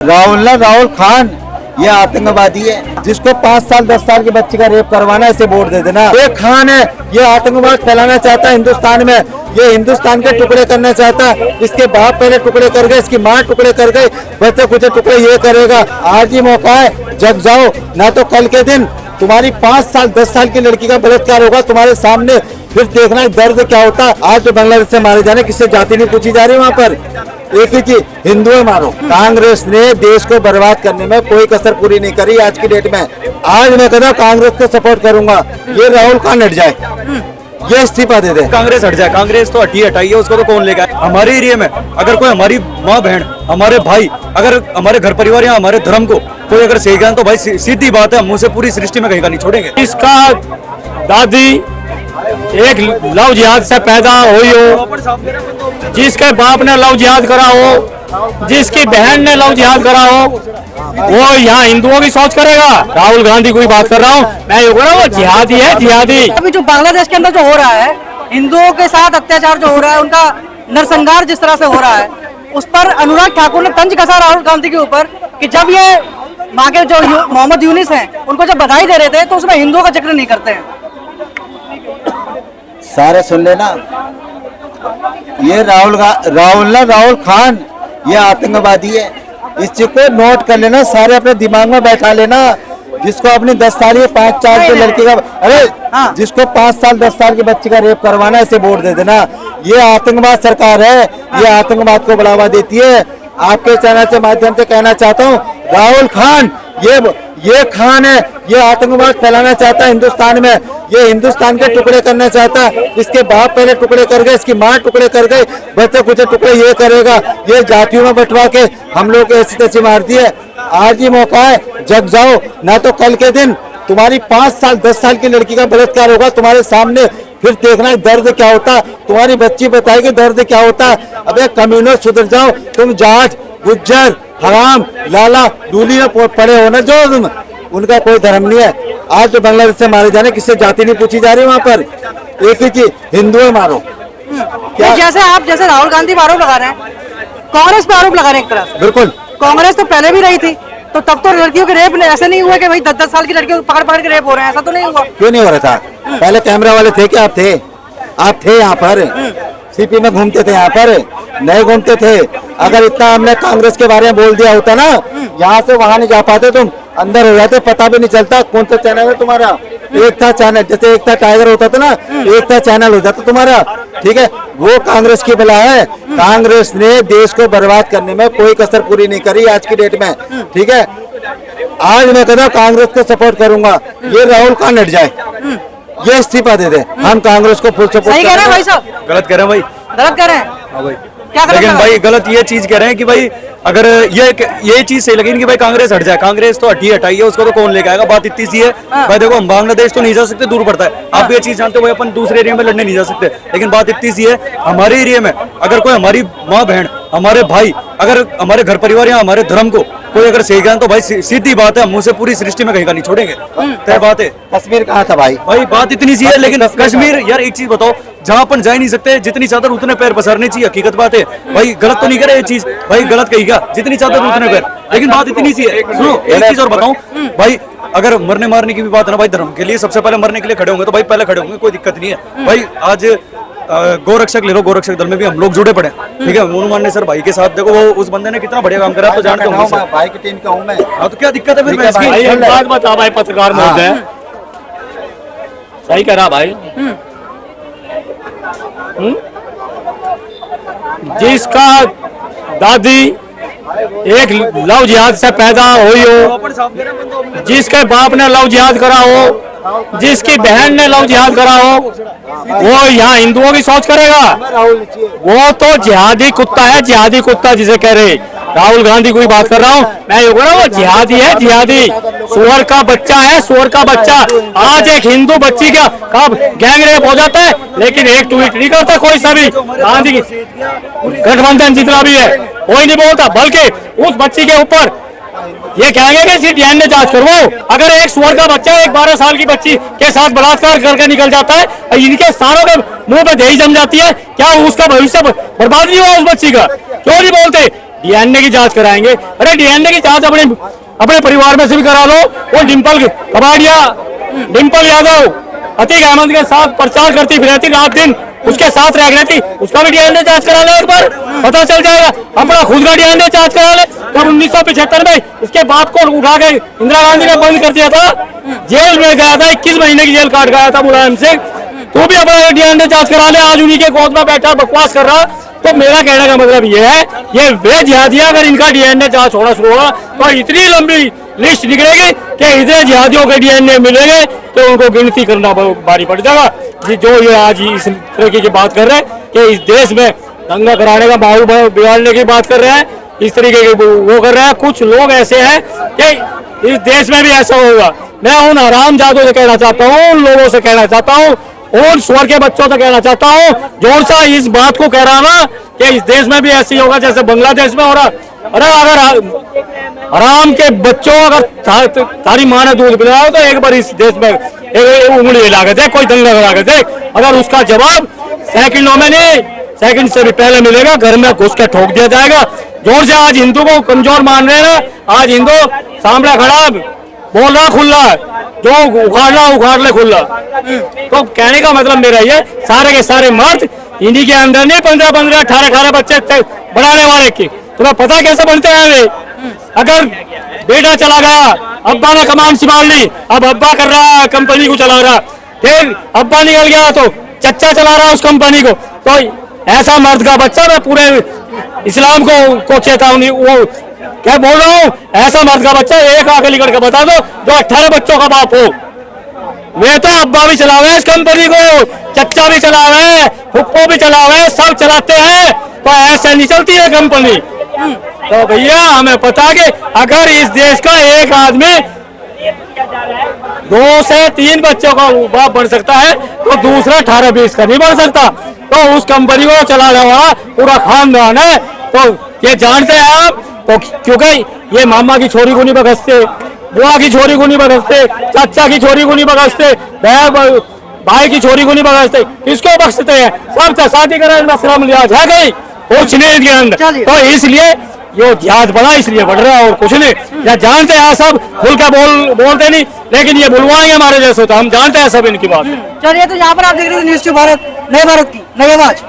राहुल खान ये आतंकवादी है, जिसको 5 साल 10 साल के बच्चे का रेप करवाना, इसे वोट दे देना। ये खान है, ये आतंकवाद फैलाना चाहता है हिंदुस्तान में, ये हिंदुस्तान के टुकड़े करना चाहता है। इसके बाप पहले टुकड़े कर गए, इसकी माँ टुकड़े कर गई, बच्चे कुछ टुकड़े ये करेगा। आज ही मौका है, जग जाओ, ना तो कल के दिन तुम्हारी 5 साल 10 साल की लड़की का बलात्कार होगा तुम्हारे सामने, फिर देखना दर्द क्या होता है। आज जो बांग्लादेश से मारे जाने, किससे जाति नहीं पूछी जा रही वहाँ पर, एक ही चीज, हिंदुओं मारो। कांग्रेस ने देश को बर्बाद करने में कोई कसर पूरी नहीं करी आज की डेट में। आज मैं कहता हूँ कांग्रेस को सपोर्ट करूंगा, ये राहुल खान हट जाए, ये इस्तीफा दे दे, कांग्रेस हट जाए। कांग्रेस तो हटाइए, उसको तो कौन लेगा। हमारे एरिया में अगर कोई हमारी माँ बहन, हमारे भाई, अगर हमारे घर परिवार या हमारे धर्म को कोई अगर सही ज्ञान, तो भाई सीधी बात है, मुँह से पूरी सृष्टि में कहीं का नहीं छोड़ेंगे। इसका दादी एक लव जिहाद से पैदा हुई हो, जिसके बाप ने लव जिहाद करा हो, जिसकी बहन ने लव जिहाद करा हो, वो यहाँ हिंदुओं की सोच करेगा। राहुल गांधी को ही बात कर रहा हूँ मैं, ये बोल रहा हूँ वो जिहादी है, जिहादी। अभी जो बांग्लादेश के अंदर जो हो रहा है, हिंदुओं के साथ अत्याचार जो हो रहा है, उनका नरसंहार जिस तरह से हो रहा है, उस पर अनुराग ठाकुर ने तंज कसा राहुल गांधी के ऊपर कि जब ये वहाँ के जो मोहम्मद यूनिस हैं उनको जब बधाई दे रहे थे तो उसमें हिंदुओं का जिक्र नहीं करते हैं। सारे सुन लेना, ये राहुल खान ये आतंकवादी है, इस चीज को नोट कर लेना, सारे अपने दिमाग में बैठा लेना। जिसको अपनी 10 साल या 5 साल के लड़के का, अरे जिसको 5 साल 10 साल के बच्चे का रेप करवाना, इसे वोट दे देना। ये आतंकवाद सरकार है, ये आतंकवाद को बढ़ावा देती है। आपके चैनल के माध्यम से कहना चाहता हूँ, राहुल खान ये खान है, ये आतंकवाद फैलाना चाहता है हिंदुस्तान में, ये हिंदुस्तान के टुकड़े करना चाहता है। इसके बाप पहले टुकड़े कर गए, इसकी माँ टुकड़े कर गई, बच्चे कुछ टुकड़े ये करेगा। ये जातियों में बंटवा के हम लोग ऐसी तैसी मारती है। आज ही मौका है, जग जाओ, ना तो कल के दिन तुम्हारी 5 साल 10 साल की लड़की का बलात्कार होगा तुम्हारे सामने, फिर देखना दर्द क्या होता है। तुम्हारी बच्ची बताएगी दर्द क्या होता है। अबे कम्युनिस्ट सुधर जाओ, तुम जाट, गुज्जर, हराम, लाला, डूली में पड़े हो ना जो तुम, उनका कोई धर्म नहीं है। आज जो बांग्लादेश से मारे जाने, किससे जाति नहीं पूछी जा रही वहाँ पर, एक ही चीज, हिंदुओं मारो। क्या जैसे राहुल गांधी पर आरोप लगा रहे हैं, कांग्रेस पर आरोप लगा रहे हैं एक तरह से। बिल्कुल, कांग्रेस तो पहले भी रही थी, तो तब तो लड़कियों के रेप ऐसे नहीं हुआ कि भाई 10-10 साल की लड़कियों को पकड़ के रेप हो रहे हैं, ऐसा तो नहीं हुआ। क्यों नहीं हो रहा था? पहले कैमरा वाले थे क्या? आप थे यहाँ पर, सीपी में घूमते थे, यहाँ पर नहीं घूमते थे। अगर इतना हमने कांग्रेस के बारे में बोल दिया होता ना, यहाँ से वहां नहीं जा पाते, तुम अंदर हो जाते, पता भी नहीं चलता कौन सा चैनल है तुम्हारा। एक था चैनल, जैसे एक था टाइगर होता था ना, एक था चैनल हो जाता तुम्हारा, ठीक है। वो कांग्रेस की बला है। कांग्रेस ने देश को बर्बाद करने में कोई कसर पूरी नहीं करी आज की डेट में, ठीक है। आज मैं कहता हूँ कांग्रेस को सपोर्ट करूंगा, ये राहुल खान हट जाए, ये इस्तीफा दे दे, हम कांग्रेस को फुल सपोर्ट। सही कह रहे हैं भाई साहब? गलत कह रहे हैं भाई, गलत कह रहे हैं। हाँ भाई, क्या लेकिन भाई गलत ये चीज कह रहे हैं कि भाई अगर ये चीज सही लगी कि भाई कांग्रेस हट जाए। कांग्रेस तो हटाइए, उसको तो कौन लेके आएगा। बात इतनी सी है भाई, देखो हम बांग्लादेश तो नहीं जा सकते, दूर पड़ता है, आप ये चीज जानते हो भाई, अपन दूसरे एरिया में लड़ने नहीं जा सकते। लेकिन बात इतनी सी है, हमारे एरिया में अगर कोई हमारी माँ बहन, हमारे भाई, अगर हमारे घर परिवार या हमारे धर्म को कोई अगर सही ज्ञान, तो भाई सीधी बात है, मुँह से पूरी सृष्टि में कहीं का नहीं छोड़ेंगे। तय बात है। कश्मीर कहाँ था भाई? बात इतनी सी है, लेकिन कश्मीर यार एक चीज बताओ, जहाँ अपन जा ही नहीं सकते, जितनी चादर उतने पैर पसारने चाहिए, हकीकत बात है भाई। गलत तो नहीं करे ये चीज भाई, गलत कहेगा, जितनी चादर उतने पैर। लेकिन बात इतनी सी है, सुनो एक चीज और बताऊं भाई, अगर मरने मारने की भी बात है ना भाई, धर्म के लिए सबसे पहले मरने के लिए खड़े होंगे तो भाई पहले खड़े होंगे, कोई दिक्कत नहीं है भाई। आज गोरक्षक ले लो, गोरक्षक दल में भी हम लोग जुड़े पड़े, ठीक है। मोनू मान्य सर भाई के साथ, देखो वो उस बंदे ने कितना बढ़िया काम करा, तो जानते होंगे भाई की टीम का हूं मैं। हाँ तो क्या दिक्कत है फिर? भाई एक बात बता भाई, पत्रकार महोदय, सही कह रहा भाई। जिसका दादी एक लव जिहाद से पैदा हुई हो, जिसके बाप ने लव जिहाद करा हो, जिसकी बहन ने लव जिहाद करा हो, वो यहाँ हिंदुओं की सोच करेगा। वो तो जिहादी कुत्ता है, जिहादी कुत्ता जिसे कह रहे। राहुल गांधी को ही बात कर रहा हूँ मैं, ये बोल रहा हूँ वो जिहादी है, जिहादी, सुअर का बच्चा है, सुअर का बच्चा। आज एक हिंदू बच्ची का कब गैंग रेप हो जाता है, लेकिन एक ट्वीट नहीं करता कोई सा भी। गांधी की गठबंधन जितना भी है कोई नहीं बोलता, बल्कि उस बच्ची के ऊपर ये कहेंगे कि इसकी डीएनए जांच करवाओ। अगर एक सुअर का बच्चा एक 12 साल की बच्ची के साथ बलात्कार करके निकल जाता है, इनके सारों के मुंह पे दही जम जाती है, क्या उसका भविष्य बर्बाद नहीं हुआ उस बच्ची का? क्यों नहीं बोलते? डीएनए की जांच कराएंगे। अरे डीएनए की जांच अपने अपने परिवार में से भी करा लो। वो डिम्पल कबाड़िया, डिम्पल यादव अतीक अहमद के साथ प्रचार करती फिर रहती, रात दिन उसके साथ रह रहती, उसका भी डीएनए जांच करा ले एक बार, पता चल जाएगा। अपना खुद का डीएनए जांच करा ले। तब 1975 में इसके बाप को उठा के इंदिरा गांधी ने बंद कर दिया था, जेल में गया था, 21 महीने की जेल काट गया था मुलायम सिंह। तू भी अपना डीएनए जांच करा ले। आज उन्हीं के गोद में बैठा बकवास कर रहा। तो मेरा कहने का मतलब ये है, ये वे जिहादियां अगर इनका डीएनए जांच होना शुरू होगा तो इतनी लंबी लिस्ट निकलेगी कि इतने जिहादियों के डीएनए मिलेंगे तो उनको गिनती करना भारी पड़ जाएगा। जो ये आज इस तरीके की बात कर रहे हैं कि इस देश में दंगा कराने का माहौल बिगाड़ने की बात कर रहे हैं, इस तरीके के वो कर रहे हैं। कुछ लोग ऐसे हैं कि इस देश में भी ऐसा होगा। मैं उन हरामजादों से कहना चाहता हूँ, उन लोगों से कहना चाहता हूँ, उन स्वर के बच्चों से कहना चाहता हूँ जोर सा इस बात को कह रहा ना कि इस देश में भी ऐसे ही होगा जैसे बांग्लादेश में हो रहा। अरे अगर हराम के बच्चों अगर तारी माँ ने दूध पिलाया तो एक बार इस देश में एक उंगली हिला के देख, कोई दंगा करा के देख। अगर उसका जवाब सेकंडों में नहीं, सेकंड से भी पहले मिलेगा, घर में घुस के ठोक दिया जाएगा। जोर से आज हिंदू को कमजोर मान रहे हैं ना, आज हिंदू सामने खड़ा बोल रहा खुल्ला, जो उखाड़ ले खुल्ला। तो कहने का मतलब मेरा ये, सारे के सारे मर्द इन्हीं के अंदर नहीं 15-15, 18-18 बच्चे बढ़ाने वाले की तुम्हें पता कैसे बनते हैं वे। अगर बेटा चला गया, अब्बा ने कमान संभाल ली, अब अब्बा कर रहा है कंपनी को चला रहा, फिर अब्बा निकल गया तो चच्चा चला रहा उस कंपनी को। तो ऐसा मर्द का बच्चा, मैं पूरे इस्लाम को चेतावनी वो क्या बोल रहा हूँ, ऐसा मर्द का बच्चा एक आगे निकल के बता दो जो 18 बच्चों का बाप हो। वे तो अब्बा भी चला हुआ है इस कंपनी को, चच्चा भी चला हुआ है, फुप्पो भी चला हुआ है, सब चलाते हैं। तो ऐसे नहीं चलती है कंपनी। तो भैया हमें पता कि अगर इस देश का एक आदमी 2 से 3 बच्चों का बाप बन सकता है तो दूसरा 18-20 का नहीं बन सकता। तो उस कंपनी को चलाने वाला पूरा खानदान है। तो ये जानते हैं आप, तो क्योंकि ये मामा की छोरी को नहीं बखसते, बुआ की छोरी को नहीं बखसते, चाचा की छोरी को नहीं बखसते, भाई की छोरी को नहीं बखसते, किसको बख्शते हैं? सब शादी कराने शर्म लिहाज है कहीं कुछ नहीं इनके अंदर। तो इसलिए ये जिहाद बढ़ा, इसलिए बढ़ रहा है और कुछ नहीं। या जानते हैं सब, खुल के बोलते नहीं, लेकिन ये बुलवाएंगे हमारे जैसे, तो हम जानते हैं सब इनकी बात। चलिए, तो यहाँ पर आप देख रहे थे न्यूज़ टू भारत, नए भारत की नई आवाज।